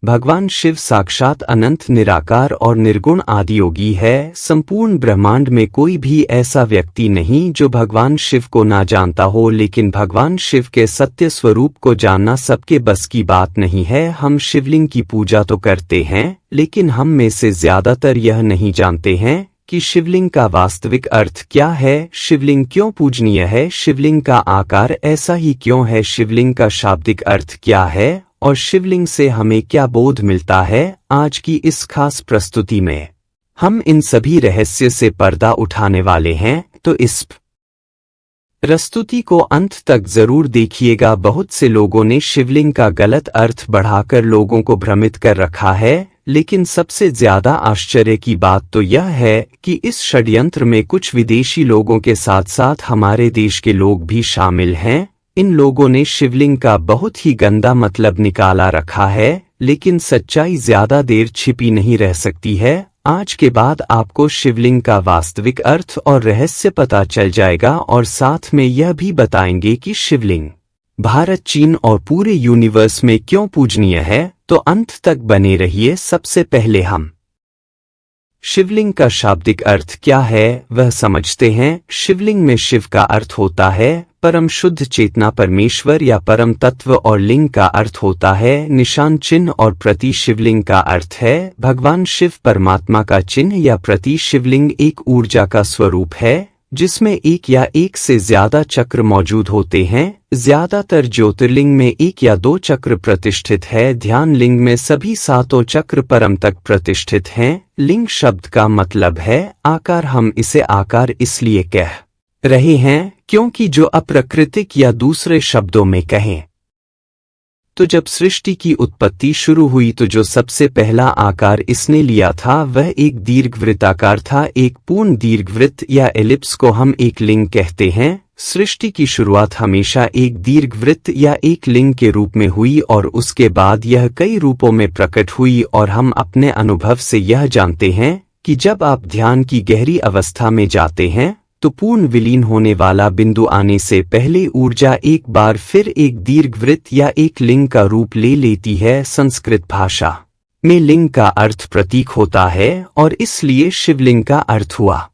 भगवान शिव साक्षात अनंत निराकार और निर्गुण आदियोगी है। संपूर्ण ब्रह्मांड में कोई भी ऐसा व्यक्ति नहीं जो भगवान शिव को ना जानता हो, लेकिन भगवान शिव के सत्य स्वरूप को जानना सबके बस की बात नहीं है। हम शिवलिंग की पूजा तो करते हैं, लेकिन हम में से ज्यादातर यह नहीं जानते हैं कि शिवलिंग का वास्तविक अर्थ क्या है, शिवलिंग क्यों पूजनीय है, शिवलिंग का आकार ऐसा ही क्यों है, शिवलिंग का शाब्दिक अर्थ क्या है और शिवलिंग से हमें क्या बोध मिलता है। आज की इस खास प्रस्तुति में हम इन सभी रहस्य से पर्दा उठाने वाले हैं, तो इस प्रस्तुति को अंत तक जरूर देखिएगा। बहुत से लोगों ने शिवलिंग का गलत अर्थ बढ़ाकर लोगों को भ्रमित कर रखा है, लेकिन सबसे ज्यादा आश्चर्य की बात तो यह है कि इस षड्यंत्र में कुछ विदेशी लोगों के साथ साथ हमारे देश के लोग भी शामिल हैं। इन लोगों ने शिवलिंग का बहुत ही गंदा मतलब निकाला रखा है, लेकिन सच्चाई ज्यादा देर छिपी नहीं रह सकती है। आज के बाद आपको शिवलिंग का वास्तविक अर्थ और रहस्य पता चल जाएगा और साथ में यह भी बताएंगे कि शिवलिंग भारत, चीन और पूरे यूनिवर्स में क्यों पूजनीय है। तो अंत तक बने रहिए। सबसे पहले हम शिवलिंग का शाब्दिक अर्थ क्या है वह समझते हैं। शिवलिंग में शिव का अर्थ होता है परम शुद्ध चेतना, परमेश्वर या परम तत्व, और लिंग का अर्थ होता है निशान, चिन्ह और प्रति। शिवलिंग का अर्थ है भगवान शिव परमात्मा का चिन्ह या प्रति। शिवलिंग एक ऊर्जा का स्वरूप है जिसमें एक या एक से ज्यादा चक्र मौजूद होते हैं। ज्यादातर ज्योतिर्लिंग में एक या दो चक्र प्रतिष्ठित है। ध्यान लिंग में सभी सातों चक्र परम तक प्रतिष्ठित हैं। लिंग शब्द का मतलब है आकार। हम इसे आकार इसलिए कह रहे हैं क्योंकि जो अप्राकृतिक, या दूसरे शब्दों में कहें तो जब सृष्टि की उत्पत्ति शुरू हुई तो जो सबसे पहला आकार इसने लिया था वह एक दीर्घवृत्ताकार था। एक पूर्ण दीर्घवृत्त या एलिप्स को हम एक लिंग कहते हैं। सृष्टि की शुरुआत हमेशा एक दीर्घवृत्त या एक लिंग के रूप में हुई और उसके बाद यह कई रूपों में प्रकट हुई। और हम अपने अनुभव से यह जानते हैं कि जब आप ध्यान की गहरी अवस्था में जाते हैं तो पूर्ण विलीन होने वाला बिंदु आने से पहले ऊर्जा एक बार फिर एक दीर्घवृत्त या एक लिंग का रूप ले लेती है। संस्कृत भाषा में लिंग का अर्थ प्रतीक होता है और इसलिए शिवलिंग का अर्थ हुआ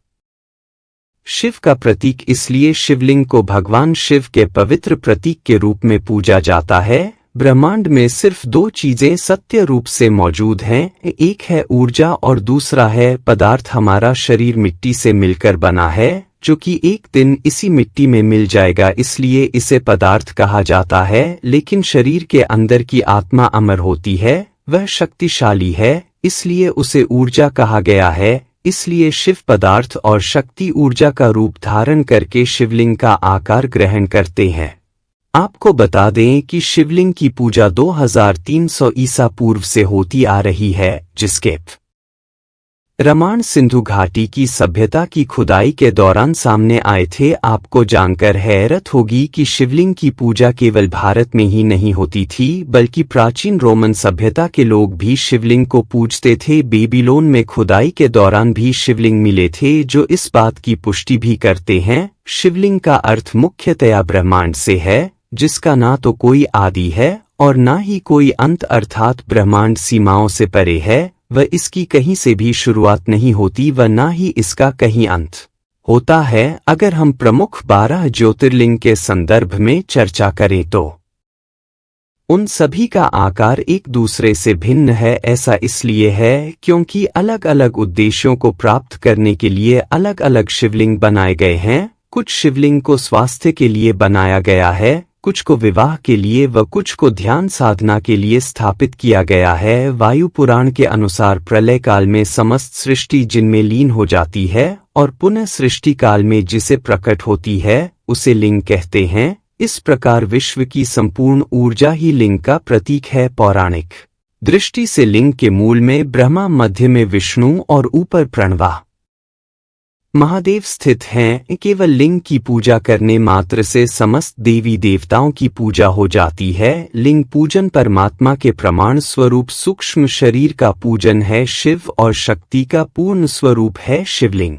शिव का प्रतीक। इसलिए शिवलिंग को भगवान शिव के पवित्र प्रतीक के रूप में पूजा जाता है। ब्रह्मांड में सिर्फ दो चीजें सत्य रूप से मौजूद हैं, एक है ऊर्जा और दूसरा है पदार्थ। हमारा शरीर मिट्टी से मिलकर बना है जो कि एक दिन इसी मिट्टी में मिल जाएगा, इसलिए इसे पदार्थ कहा जाता है। लेकिन शरीर के अंदर की आत्मा अमर होती है, वह शक्तिशाली है, इसलिए उसे ऊर्जा कहा गया है। इसलिए शिव पदार्थ और शक्ति ऊर्जा का रूप धारण करके शिवलिंग का आकार ग्रहण करते हैं। आपको बता दें कि शिवलिंग की पूजा 2300 ईसा पूर्व से होती आ रही है, जिसके रामायण सिंधु घाटी की सभ्यता की खुदाई के दौरान सामने आए थे। आपको जानकर हैरत होगी कि शिवलिंग की पूजा केवल भारत में ही नहीं होती थी, बल्कि प्राचीन रोमन सभ्यता के लोग भी शिवलिंग को पूजते थे। बेबीलोन में खुदाई के दौरान भी शिवलिंग मिले थे जो इस बात की पुष्टि भी करते हैं। शिवलिंग का अर्थ मुख्यतया ब्रह्मांड से है, जिसका ना तो कोई आदि है और ना ही कोई अंत, अर्थात ब्रह्मांड सीमाओं से परे है। वह इसकी कहीं से भी शुरुआत नहीं होती व ना ही इसका कहीं अंत होता है। अगर हम प्रमुख 12 ज्योतिर्लिंग के संदर्भ में चर्चा करें तो उन सभी का आकार एक दूसरे से भिन्न है। ऐसा इसलिए है क्योंकि अलग अलग उद्देश्यों को प्राप्त करने के लिए अलग अलग शिवलिंग बनाए गए हैं। कुछ शिवलिंग को स्वास्थ्य के लिए बनाया गया है, कुछ को विवाह के लिए व कुछ को ध्यान साधना के लिए स्थापित किया गया है। वायु पुराण के अनुसार प्रलय काल में समस्त सृष्टि जिनमें लीन हो जाती है और पुनः सृष्टि काल में जिसे प्रकट होती है उसे लिंग कहते हैं। इस प्रकार विश्व की संपूर्ण ऊर्जा ही लिंग का प्रतीक है। पौराणिक दृष्टि से लिंग के मूल में ब्रह्मा, मध्य में विष्णु और ऊपर प्रणवा महादेव स्थित हैं। केवल लिंग की पूजा करने मात्र से समस्त देवी देवताओं की पूजा हो जाती है। लिंग पूजन परमात्मा के प्रमाण स्वरूप सूक्ष्म शरीर का पूजन है। शिव और शक्ति का पूर्ण स्वरूप है शिवलिंग।